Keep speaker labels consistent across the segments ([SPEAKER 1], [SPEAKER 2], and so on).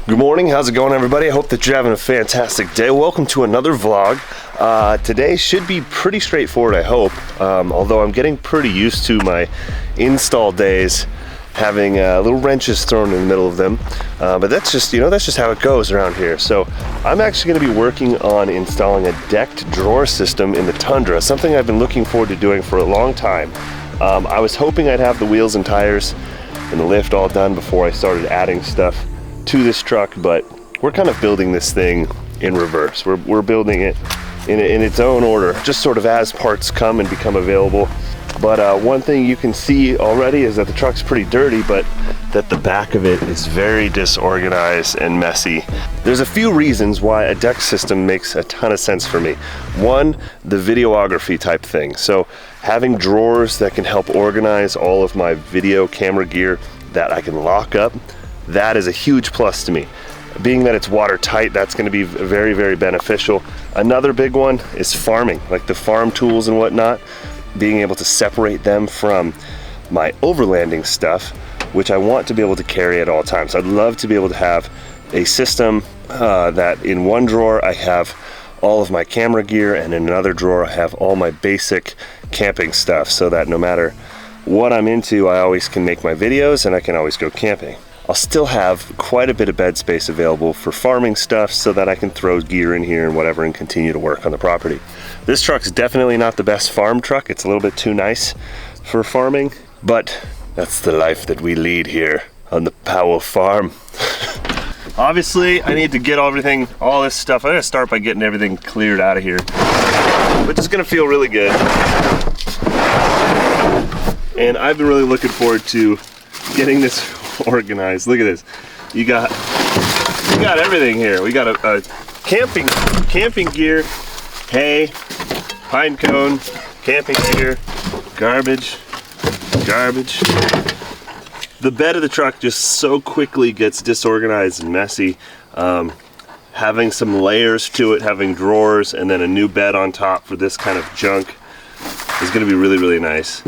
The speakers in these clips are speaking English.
[SPEAKER 1] Good morning, how's it going everybody? I hope that you're having a fantastic day. Welcome to another vlog. Today should be pretty straightforward, I hope. Although I'm getting pretty used to my install days having little wrenches thrown in the middle of them. But that's just, that's just how it goes around here. So I'm actually gonna be working on installing a decked drawer system in the Tundra, something I've been looking forward to doing for a long time. I was hoping I'd have the wheels and tires and the lift all done before I started adding stuff to this truck, but we're kind of building this thing in reverse. We're building it in its own order, just sort of as parts come and become available. But one thing you can see already is that the truck's pretty dirty, but that the back of it is very disorganized and messy. There's a few reasons why a deck system makes a ton of sense for me. One, the videography type thing. So having drawers that can help organize all of my video camera gear that I can lock up, that is a huge plus to me. Being that it's watertight, that's going to be very, very beneficial. Another big one is farming, like the farm tools and whatnot, being able to separate them from my overlanding stuff, which I want to be able to carry at all times. I'd love to be able to have a system that in one drawer I have all of my camera gear, and in another drawer I have all my basic camping stuff, so that no matter what I'm into, I always can make my videos and I can always go camping. I'll still have quite a bit of bed space available for farming stuff so that I can throw gear in here and whatever and continue to work on the property. This truck's definitely not the best farm truck. It's a little bit too nice for farming, but that's the life that we lead here on the Powell farm. Obviously, I need to get everything, all this stuff. I'm gonna start by getting everything cleared out of here, which is gonna feel really good. And I've been really looking forward to getting this organized. Look at this. You got everything here. We got a camping gear, hay, pine cone, camping gear, garbage. The bed of the truck just so quickly gets disorganized and messy. Having some layers to it, having drawers, and then a new bed on top for this kind of junk is going to be really, really nice.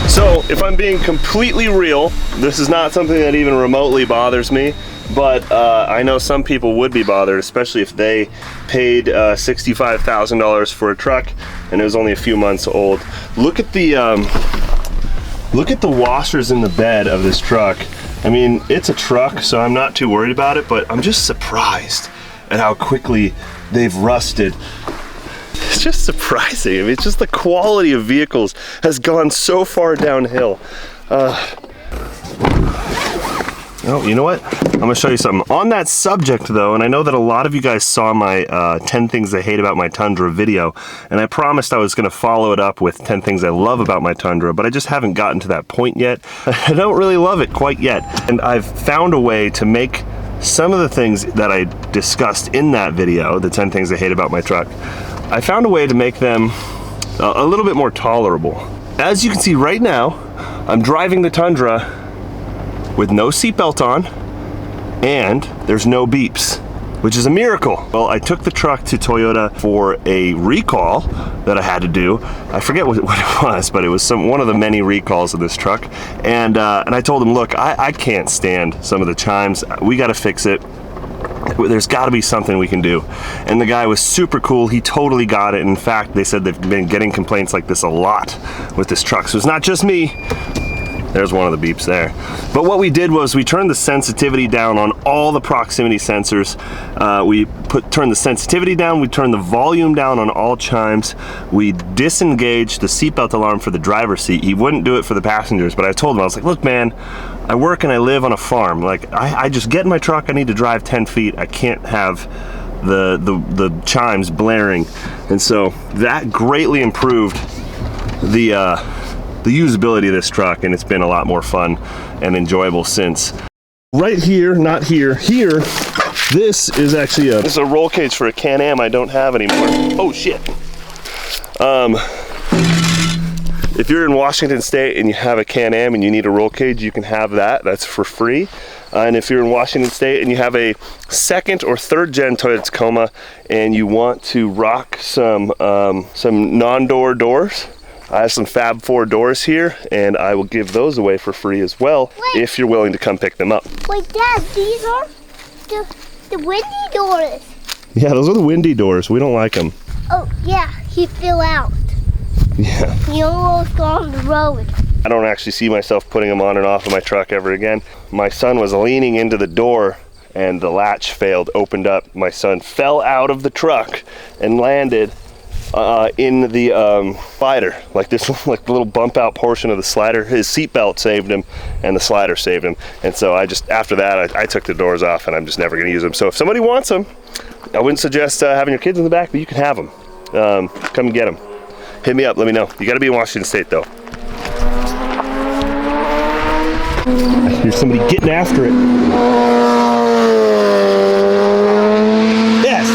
[SPEAKER 1] So if I'm being completely real, this is not something that even remotely bothers me, but I know some people would be bothered, especially if they paid $65,000 for a truck and it was only a few months old. Look at the washers in the bed of this truck. I mean, it's a truck, so I'm not too worried about it, but I'm just surprised at how quickly they've rusted. It's just surprising. I mean, it's just the quality of vehicles has gone so far downhill. Oh, you know what? I'm gonna show you something. On that subject though, and I know that a lot of you guys saw my 10 things I hate about my Tundra video, and I promised I was gonna follow it up with 10 things I love about my Tundra, but I just haven't gotten to that point yet. I don't really love it quite yet. And I've found a way to make some of the things that I discussed in that video, the 10 things I hate about my truck, I found a way to make them a little bit more tolerable. As you can see right now, I'm driving the Tundra with no seatbelt on, and there's no beeps, which is a miracle. Well, I took the truck to Toyota for a recall that I had to do. I forget what it was, but it was one of the many recalls of this truck. And I told him, look, I can't stand some of the chimes. We gotta fix it. There's got to be something we can do. And the guy was super cool. He totally got it. In fact, they said they've been getting complaints like this a lot with this truck. So it's not just me. There's one of the beeps there. But what we did was we turned the sensitivity down on all the proximity sensors. We turned the sensitivity down. We turned the volume down on all chimes. We disengaged the seatbelt alarm for the driver's seat. He wouldn't do it for the passengers, but I told him, I was like, look, man, I work and I live on a farm. Like, I just get in my truck, I need to drive 10 feet. I can't have the chimes blaring. And so that greatly improved the usability of this truck, and it's been a lot more fun and enjoyable since. Right here, not here, here, this is actually this is a roll cage for a Can-Am I don't have anymore. Oh shit. If you're in Washington State and you have a Can-Am and you need a roll cage, you can have that. That's for free. And if you're in Washington State and you have a second or third gen Toyota Tacoma and you want to rock some non-door doors, I have some Fab 4 doors here, and I will give those away for free as well. Wait, if you're willing to come pick them up.
[SPEAKER 2] Wait, Dad, these are the windy doors.
[SPEAKER 1] Yeah, those are the windy doors. We don't like them.
[SPEAKER 2] Oh, yeah, he fell out.
[SPEAKER 1] Yeah.
[SPEAKER 2] He almost got on the road.
[SPEAKER 1] I don't actually see myself putting them on and off of my truck ever again. My son was leaning into the door and the latch failed, opened up. My son fell out of the truck and landed in the slider, like this, like the little bump out portion of the slider. His seatbelt saved him and the slider saved him. And so after that, I took the doors off and I'm just never gonna use them. So if somebody wants them, I wouldn't suggest having your kids in the back, but you can have them. Come and get them. Hit me up, let me know. You gotta be in Washington State though. I hear somebody getting after it. Yes!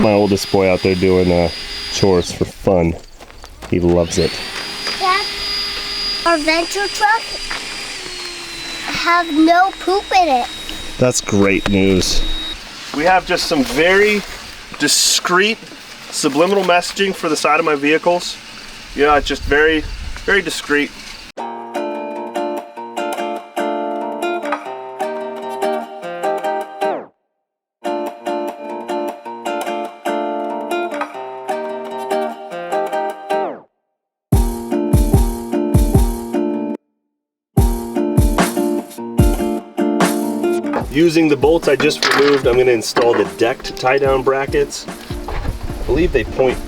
[SPEAKER 1] My oldest boy out there doing chores for fun. He loves it.
[SPEAKER 2] Dad, our venture truck have no poop in it.
[SPEAKER 1] That's great news. We have just some very discreet subliminal messaging for the side of my vehicles. Yeah, it's just very, very discreet. Using the bolts I just removed, I'm going to install the decked tie-down brackets. I believe they point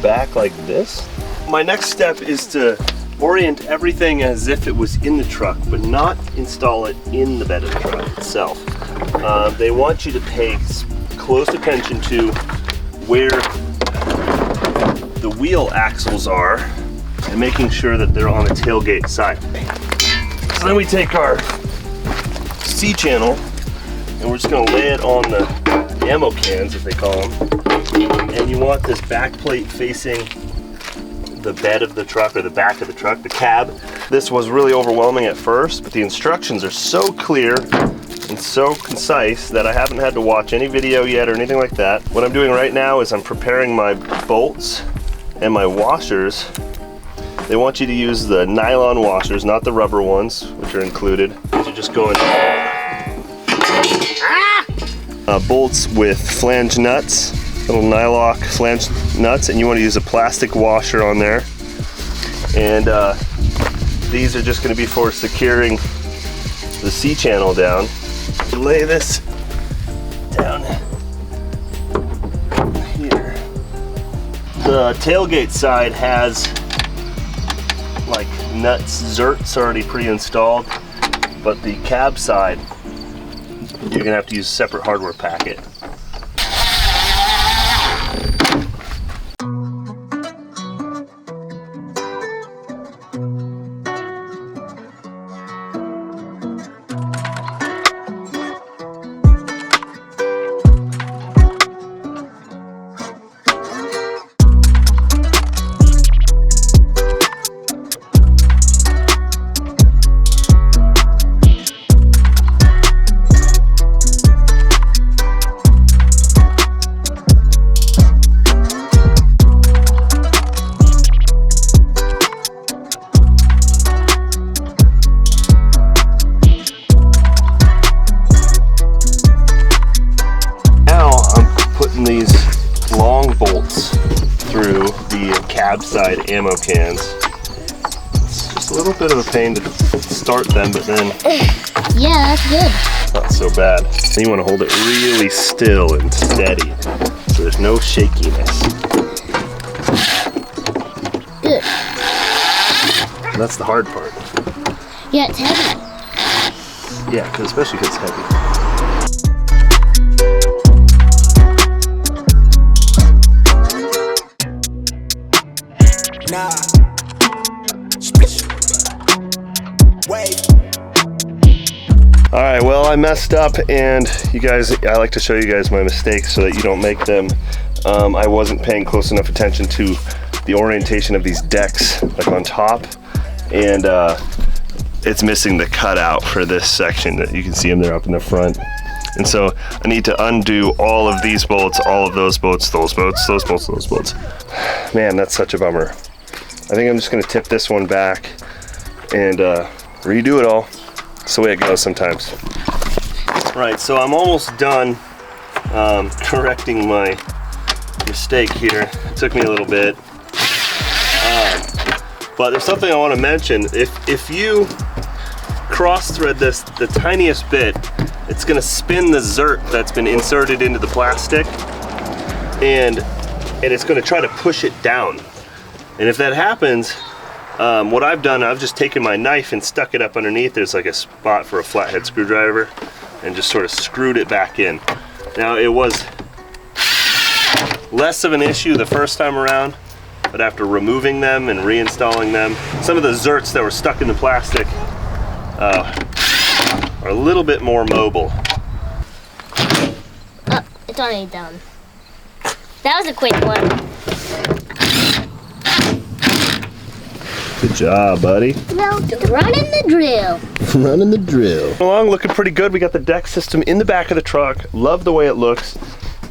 [SPEAKER 1] back like this. My next step is to orient everything as if it was in the truck, but not install it in the bed of the truck itself. They want you to pay close attention to where the wheel axles are and making sure that they're on the tailgate side. So then we take our C-channel and we're just going to lay it on the ammo cans, as they call them. And you want this back plate facing the bed of the truck, or the back of the truck, the cab. This was really overwhelming at first, but the instructions are so clear and so concise that I haven't had to watch any video yet or anything like that. What I'm doing right now is I'm preparing my bolts and my washers. They want you to use the nylon washers, not the rubber ones, which are included. You're just going bolts with flange nuts, little nylock flange nuts, and you want to use a plastic washer on there. And these are just going to be for securing the C-channel down. Lay this down here. The tailgate side has like nuts, zerts already pre-installed, but the cab side, you're gonna have to use a separate hardware packet. These long bolts through the cab side ammo cans. It's just a little bit of a pain to start them, but then
[SPEAKER 2] yeah, that's good.
[SPEAKER 1] Not so bad. Then you want to hold it really still and steady, so there's no shakiness.
[SPEAKER 2] Good.
[SPEAKER 1] That's the hard part.
[SPEAKER 2] Yeah, it's heavy.
[SPEAKER 1] Yeah, especially if it's heavy.
[SPEAKER 3] Nah.
[SPEAKER 1] All right, well, I messed up, and I like to show you guys my mistakes so that you don't make them. I wasn't paying close enough attention to the orientation of these decks, like on top, and it's missing the cutout for this section. That you can see them there up in the front. And so I need to undo all of these bolts, all of those bolts, those bolts, those bolts, those bolts. Man, that's such a bummer. I think I'm just gonna tip this one back and redo it all. It's the way it goes sometimes. Right, so I'm almost done correcting my mistake here. It took me a little bit. But there's something I want to mention. If you cross thread this the tiniest bit, it's going to spin the zert that's been inserted into the plastic, and it's going to try to push it down. And if that happens, what I've done, I've just taken my knife and stuck it up underneath. There's like a spot for a flathead screwdriver, and just sort of screwed it back in. Now, it was less of an issue the first time around, but after removing them and reinstalling them, some of the zerts that were stuck in the plastic are a little bit more mobile.
[SPEAKER 2] Oh, it's already done. That was a quick one.
[SPEAKER 1] Good job, buddy.
[SPEAKER 2] No, running the drill.
[SPEAKER 1] Running the drill. Along, looking pretty good. We got the deck system in the back of the truck. Love the way it looks.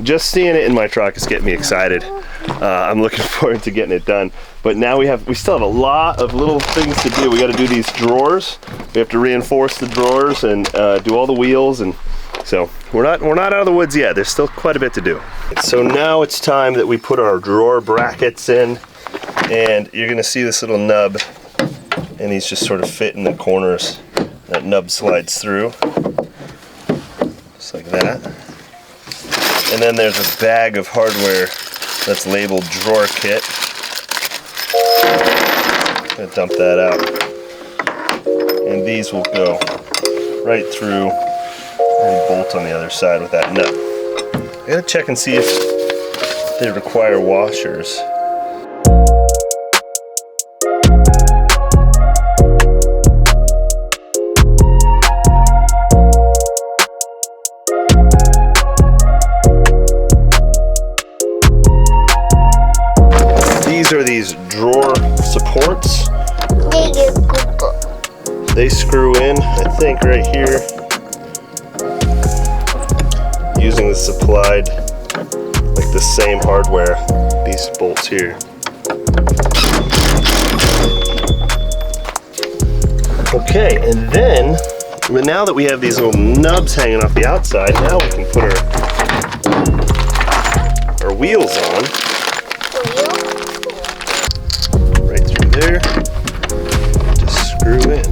[SPEAKER 1] Just seeing it in my truck is getting me excited. I'm looking forward to getting it done. But now we still have a lot of little things to do. We got to do these drawers. We have to reinforce the drawers and do all the wheels, and so we're not out of the woods yet. There's still quite a bit to do. So now it's time that we put our drawer brackets in, and you're gonna see this little nub, and these just sort of fit in the corners. That nub slides through, just like that. And then there's a bag of hardware that's labeled drawer kit. I'm gonna dump that out. And these will go right through and bolt on the other side with that nut. I gotta check and see if they require washers. These are these drawer supports. They screw in, I think, right here, using the supplied, like the same hardware, these bolts here. Okay, and then, now that we have these little nubs hanging off the outside, now we can put our wheels on. Right through there, just screw in.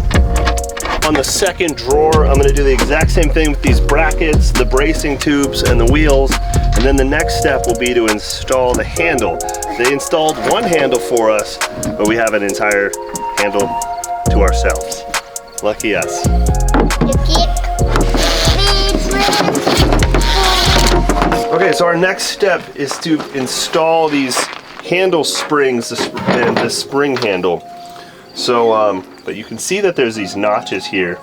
[SPEAKER 1] On the second drawer, I'm going to do the exact same thing with these brackets, the bracing tubes, and the wheels. And then the next step will be to install the handle. They installed one handle for us, but we have an entire handle to ourselves. Lucky us. Okay, so our next step is to install these handle springs and the spring handle. So, but you can see that there's these notches here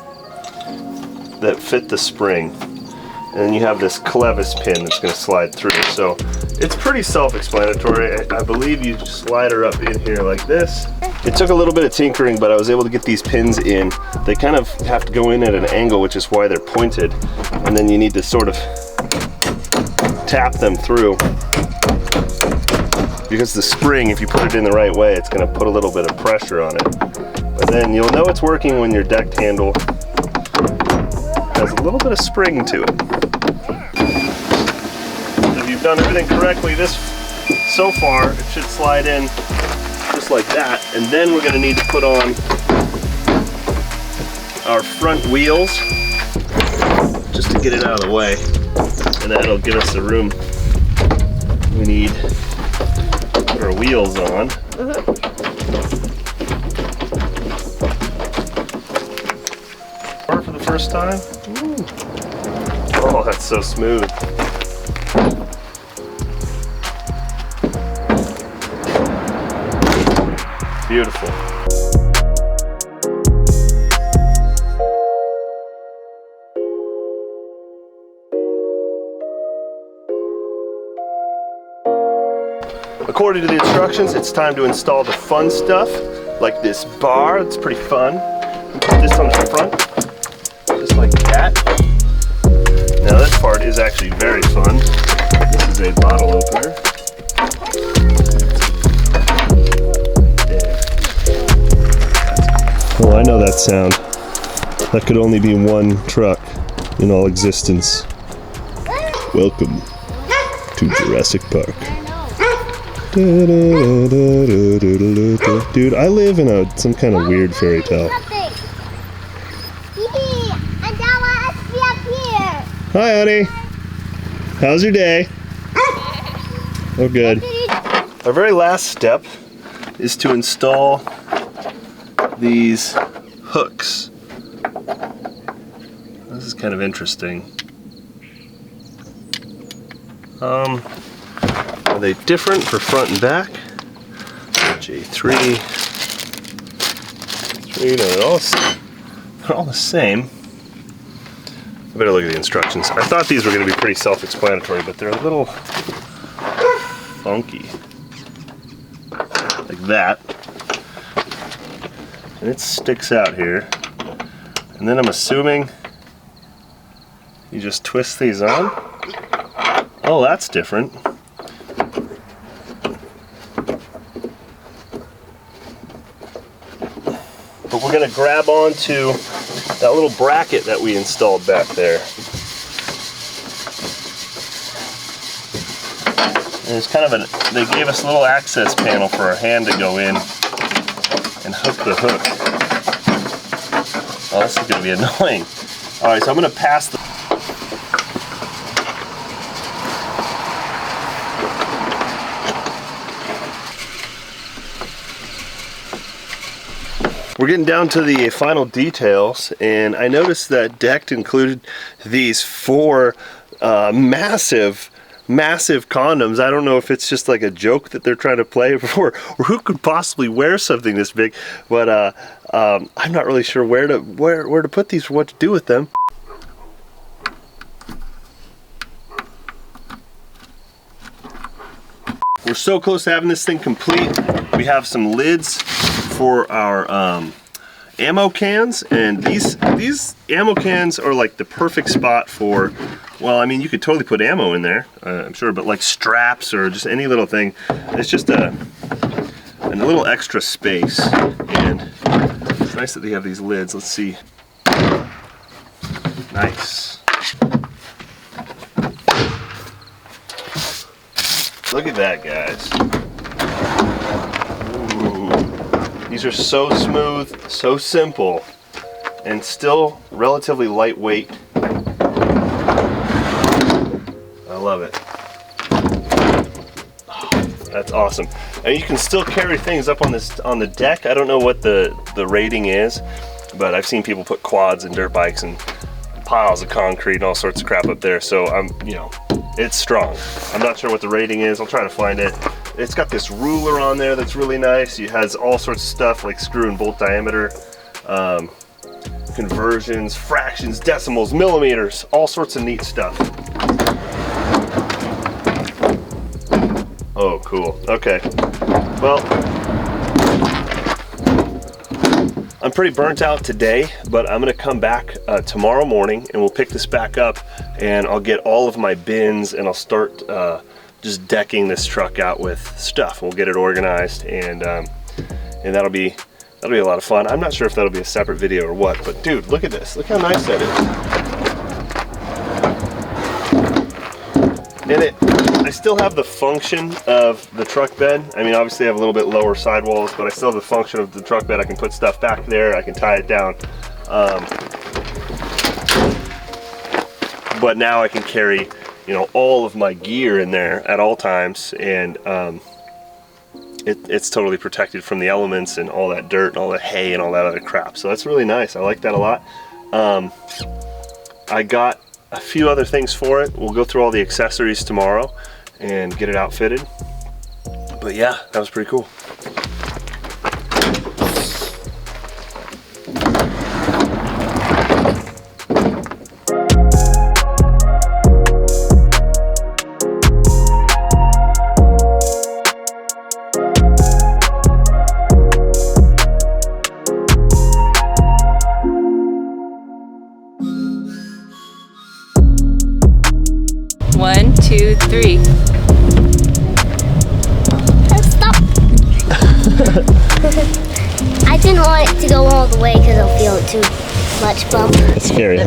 [SPEAKER 1] that fit the spring. And then you have this clevis pin that's going to slide through. So it's pretty self-explanatory. I believe you slide her up in here like this. It took a little bit of tinkering, but I was able to get these pins in. They kind of have to go in at an angle, which is why they're pointed. And then you need to sort of tap them through. Because the spring, if you put it in the right way, it's going to put a little bit of pressure on it. But then you'll know it's working when your decked handle has a little bit of spring to it. If you've done everything correctly so far, it should slide in just like that. And then we're going to need to put on our front wheels just to get it out of the way. And that'll give us the room we need to put our wheels on. For the first time. Ooh. Oh, that's so smooth. Beautiful. according to the instructions, it's time to install the fun stuff, like this bar. It's pretty fun. Put this on the front, just like that. Now this part is actually very fun. This is a bottle opener. Oh, I know that sound. That could only be one truck in all existence. Welcome to Jurassic Park. Dude, I live in some kind of weird fairy tale. Hi, honey. How's your day? Oh, good. Our very last step is to install these hooks. This is kind of interesting. Are they different for front and back? J3. No, they're all the same. I better look at the instructions. I thought these were going to be pretty self-explanatory, but they're a little funky. Like that. And it sticks out here. And then I'm assuming you just twist these on. Oh, that's different. But we're going to grab onto that little bracket that we installed back there. And it's kind of they gave us a little access panel for our hand to go in and hook the hook. Oh, this is going to be annoying. Alright, so I'm going to pass the... We're getting down to the final details, and I noticed that DECKED included these 4 massive condoms. I don't know if it's just like a joke that they're trying to play or who could possibly wear something this big, but I'm not really sure where to put these or what to do with them. We're so close to having this thing complete. We have some lids for our ammo cans, and these ammo cans are like the perfect spot for, well, I mean, you could totally put ammo in there, I'm sure, but like straps or just any little thing. It's just a little extra space, and it's nice that they have these lids. Let's see. Nice. Look at that, guys. Ooh. These are so smooth, so simple, and still relatively lightweight. I love it. Oh, that's awesome. And you can still carry things up on the deck. I don't know what the rating is, but I've seen people put quads and dirt bikes and piles of concrete and all sorts of crap up there. So it's strong. I'm not sure what the rating is. I'll try to find it. It's got this ruler on there that's really nice. It has all sorts of stuff like screw and bolt diameter, conversions, fractions, decimals, millimeters, all sorts of neat stuff. Oh, cool. Okay. Well, I'm pretty burnt out today, but I'm gonna come back tomorrow morning and we'll pick this back up, and I'll get all of my bins and I'll start just decking this truck out with stuff. We'll get it organized, and that'll be a lot of fun. I'm not sure if that'll be a separate video or what, but dude, look at this. Look how nice that is. And I still have the function of the truck bed. I mean, obviously I have a little bit lower sidewalls, but I still have the function of the truck bed. I can put stuff back there. I can tie it down. But now I can carry, all of my gear in there at all times, and it's totally protected from the elements and all that dirt and all that hay and all that other crap. So that's really nice. I like that a lot. I got a few other things for it. We'll go through all the accessories tomorrow and get it outfitted. But yeah, that was pretty cool.
[SPEAKER 3] 1, 2, 3.
[SPEAKER 2] Stop. I didn't want it to go all the way because I'll feel it too much bump.
[SPEAKER 1] It's scary, huh?